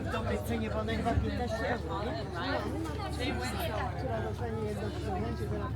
W dobrej cenie, bo najchyba 15 euro, nie? Która dostanie jedno przyjęcie, zaraz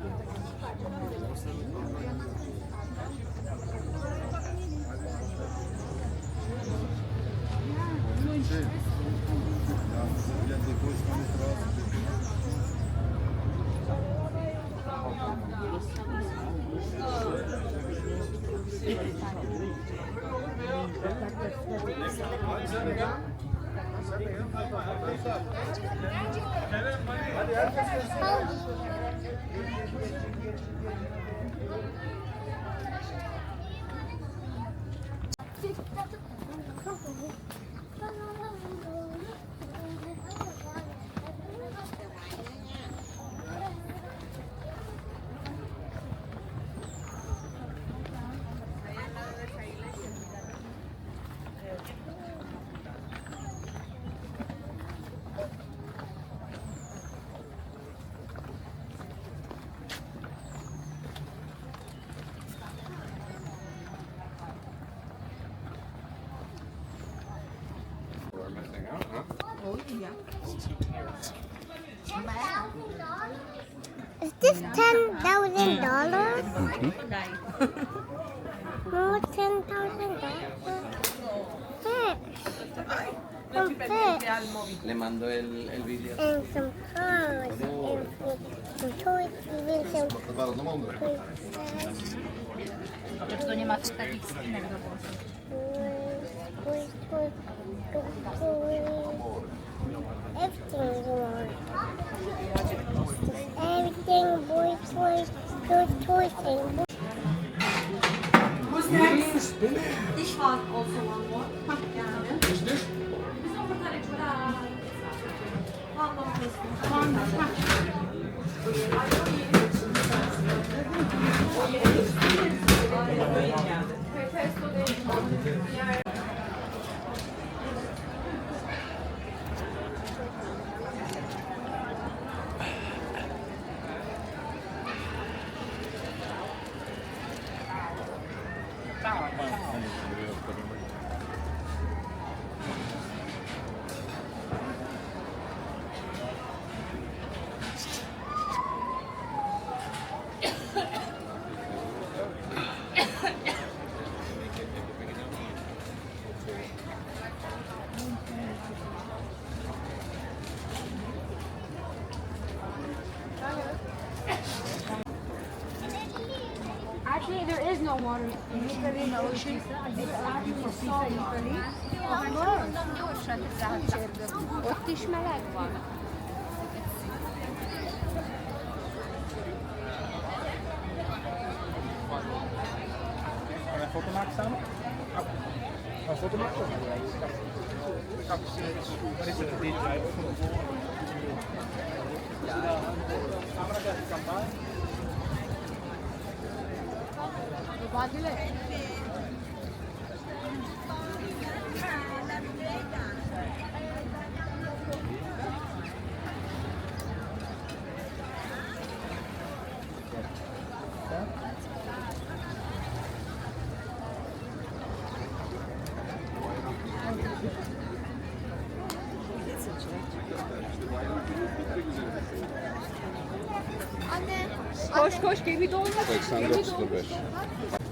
Is this $10,000? No, $10,000. Le mando el video. And some cars and some toys, even some toys. To nie ma takich skinek do włosów. Everything's on. Everything, boys, toys, toys, and boys. Who's next? This one also one more. Who's this? Actually, there is no water in Italy in the ocean. It's actually salt in Italy. Ott is meleg van. Kan je een foto maken samen? Een foto maken? Wat is het? Vadile. Koş koş gemi dolmuş. 84.05.